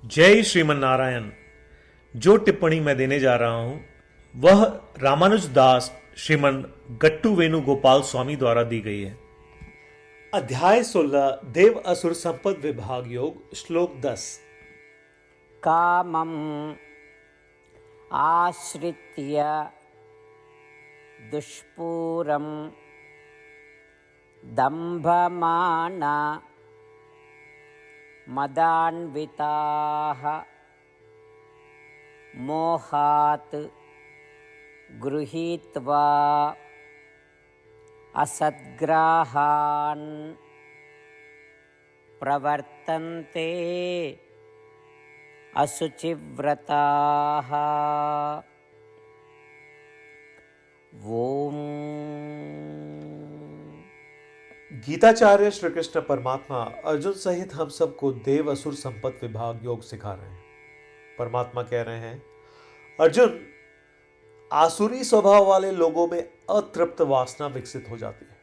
जय श्रीमन नारायण। जो टिप्पणी मैं देने जा रहा हूं वह रामानुज दास श्रीमन गट्टू वेणुगोपाल स्वामी द्वारा दी गई है। अध्याय 16 देव असुर संपद विभाग योग श्लोक 10। कामम् आश्रित्य दुष्पूरं दम्भमान मदान्विताः मोहात् गृहीत्वा असद्ग्राहान् प्रवर्तन्ते असुचिव्रताः। ओम। गीताचार्य श्री कृष्ण परमात्मा अर्जुन सहित हम सबको देव असुर संपद विभाग योग सिखा रहे हैं। परमात्मा कह रहे हैं, अर्जुन, आसुरी स्वभाव वाले लोगों में अतृप्त वासना विकसित हो जाती है।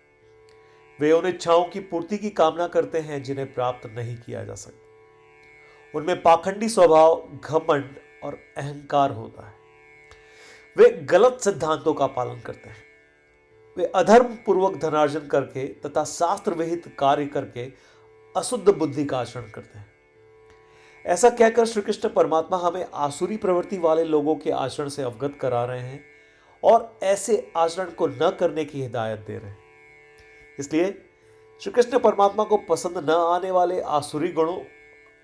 वे उन इच्छाओं की पूर्ति की कामना करते हैं जिन्हें प्राप्त नहीं किया जा सकता। उनमें पाखंडी स्वभाव, घमंड और अहंकार होता है। वे गलत सिद्धांतों का पालन करते हैं। वे अधर्म पूर्वक धनार्जन करके तथा शास्त्र विहित कार्य करके अशुद्ध बुद्धि का आचरण करते हैं। ऐसा कहकर श्री कृष्ण परमात्मा हमें आसुरी प्रवृत्ति वाले लोगों के आचरण से अवगत करा रहे हैं और ऐसे आचरण को न करने की हिदायत दे रहे हैं। इसलिए श्री कृष्ण परमात्मा को पसंद न आने वाले आसुरी गुणों,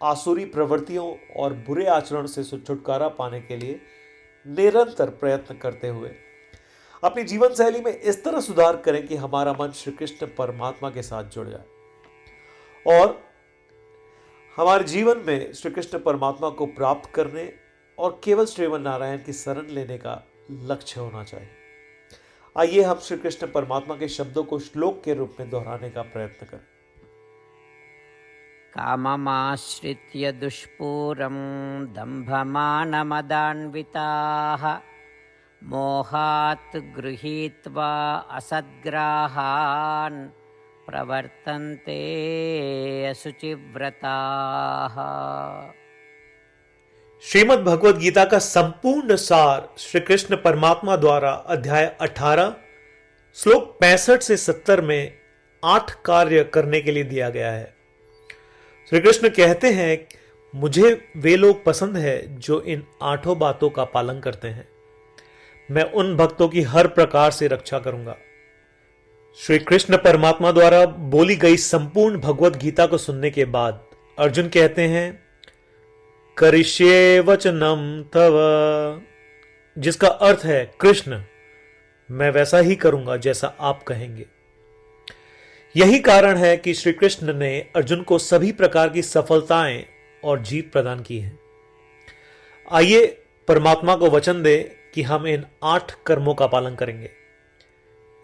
आसुरी प्रवृत्तियों और बुरे आचरण से छुटकारा पाने के लिए निरंतर प्रयत्न करते हुए अपनी जीवन शैली में इस तरह सुधार करें कि हमारा मन श्री कृष्ण परमात्मा के साथ जुड़ जाए और हमारे जीवन में श्री कृष्ण परमात्मा को प्राप्त करने और केवल श्रीमन नारायण की शरण लेने का लक्ष्य होना चाहिए। आइए हम श्री कृष्ण परमात्मा के शब्दों को श्लोक के रूप में दोहराने का प्रयत्न करें। काममाश्रित्य दुष्पूरं दम्भमानमदान्विताः मोहात् गृहीत्वा असद्ग्राहान् प्रवर्तन्ते असुचिव्रताः। श्रीमद् भगवद गीता का संपूर्ण सार श्री कृष्ण परमात्मा द्वारा अध्याय 18 श्लोक 65 से 70 में 8 कार्य करने के लिए दिया गया है। श्री कृष्ण कहते हैं, मुझे वे लोग पसंद है जो इन 8 बातों का पालन करते हैं। मैं उन भक्तों की हर प्रकार से रक्षा करूंगा। श्री कृष्ण परमात्मा द्वारा बोली गई संपूर्ण भगवत गीता को सुनने के बाद अर्जुन कहते हैं, करिष्ये वचनम तव, जिसका अर्थ है, कृष्ण, मैं वैसा ही करूंगा जैसा आप कहेंगे। यही कारण है कि श्री कृष्ण ने अर्जुन को सभी प्रकार की सफलताएं और जीत प्रदान की है। आइए परमात्मा को वचन दे कि हम इन 8 कर्मों का पालन करेंगे।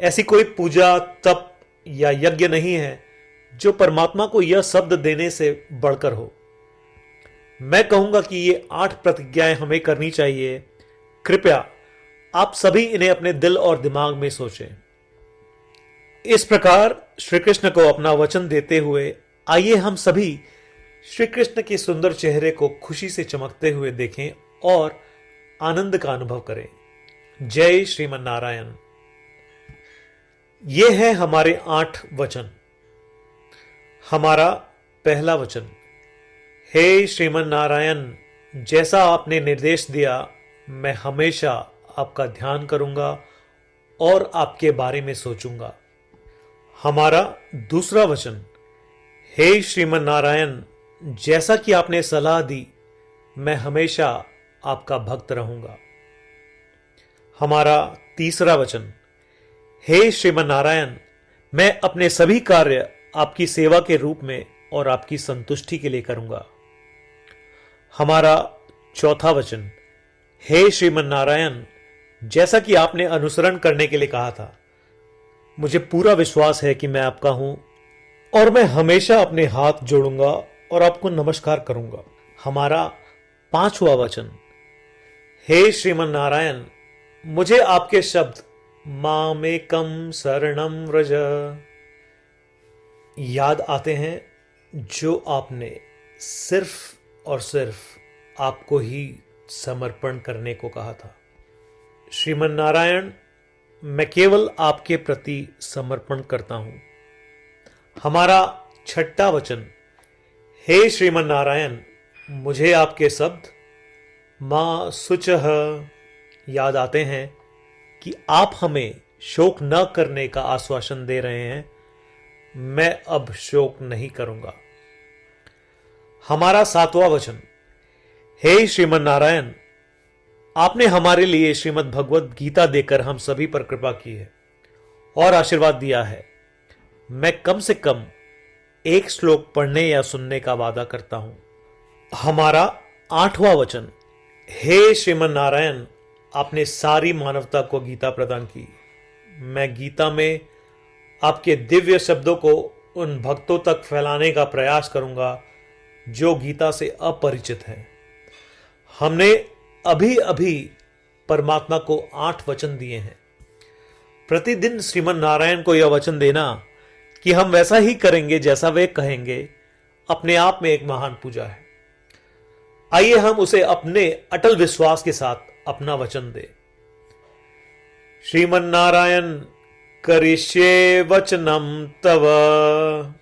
ऐसी कोई पूजा, तप या यज्ञ नहीं है जो परमात्मा को यह शब्द देने से बढ़कर हो। मैं कहूंगा कि ये 8 प्रतिज्ञाएं हमें करनी चाहिए। कृपया आप सभी इन्हें अपने दिल और दिमाग में सोचें। इस प्रकार श्री कृष्ण को अपना वचन देते हुए आइए हम सभी श्री कृष्ण के सुंदर चेहरे को खुशी से चमकते हुए देखें और आनंद का अनुभव करें। जय श्रीमन नारायण। ये है हमारे 8 वचन। हमारा पहला वचन, हे श्रीमन नारायण, जैसा आपने निर्देश दिया मैं हमेशा आपका ध्यान करूंगा और आपके बारे में सोचूंगा। हमारा दूसरा वचन, हे श्रीमन नारायण, जैसा कि आपने सलाह दी मैं हमेशा आपका भक्त रहूंगा। हमारा तीसरा वचन, हे श्रीमन नारायण, मैं अपने सभी कार्य आपकी सेवा के रूप में और आपकी संतुष्टि के लिए करूंगा। हमारा चौथा वचन, हे श्रीमन नारायण, जैसा कि आपने अनुसरण करने के लिए कहा था, मुझे पूरा विश्वास है कि मैं आपका हूं और मैं हमेशा अपने हाथ जोड़ूंगा और आपको नमस्कार करूंगा। हमारा पांचवा वचन, हे श्रीमन नारायण, मुझे आपके शब्द मामेकम शरणम व्रज याद आते हैं जो आपने सिर्फ और सिर्फ आपको ही समर्पण करने को कहा था। श्रीमन नारायण, मैं केवल आपके प्रति समर्पण करता हूं। हमारा छठा वचन, हे श्रीमन नारायण, मुझे आपके शब्द मां शुचः याद आते हैं कि आप हमें शोक न करने का आश्वासन दे रहे हैं। मैं अब शोक नहीं करूंगा। हमारा सातवां वचन, हे श्रीमन नारायण, आपने हमारे लिए श्रीमद् भगवत गीता देकर हम सभी पर कृपा की है और आशीर्वाद दिया है। मैं कम से कम एक श्लोक पढ़ने या सुनने का वादा करता हूं। हमारा आठवां वचन, हे श्रीमन नारायण, आपने सारी मानवता को गीता प्रदान की। मैं गीता में आपके दिव्य शब्दों को उन भक्तों तक फैलाने का प्रयास करूंगा जो गीता से अपरिचित हैं। हमने अभी अभी परमात्मा को 8 वचन दिए हैं। प्रतिदिन श्रीमन नारायण को यह वचन देना कि हम वैसा ही करेंगे जैसा वे कहेंगे, अपने आप में एक महान पूजा है। आइए हम उसे अपने अटल विश्वास के साथ अपना वचन दें। श्रीमन नारायण करिष्ये वचनम तव,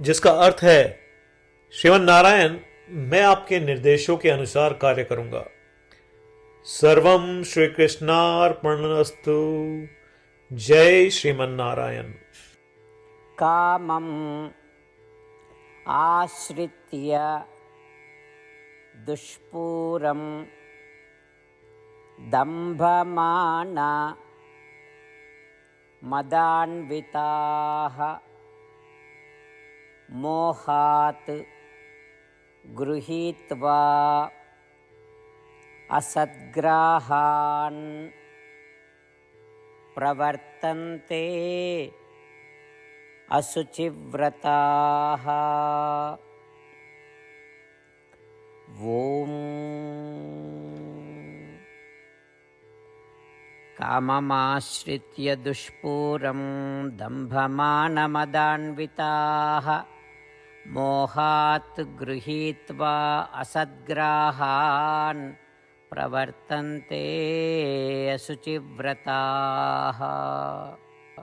जिसका अर्थ है, श्रीमन नारायण, मैं आपके निर्देशों के अनुसार कार्य करूंगा। सर्वम श्री कृष्णार्पणमस्तु। जय श्रीमन नारायण। कामम् आश्रित्य दुष्पूरं दम्भमान मदान्विताः मोहात् गृहीत्वा असद्ग्राहान् प्रवर्तन्ते असुचिव्रताः। ॐ काममाश्रित्य दुष्पूरं दम्भमानमदान्विताः मोहात् गृहीत्वा असद्ग्राहान् प्रवर्तन्ते असुचिव्रताः।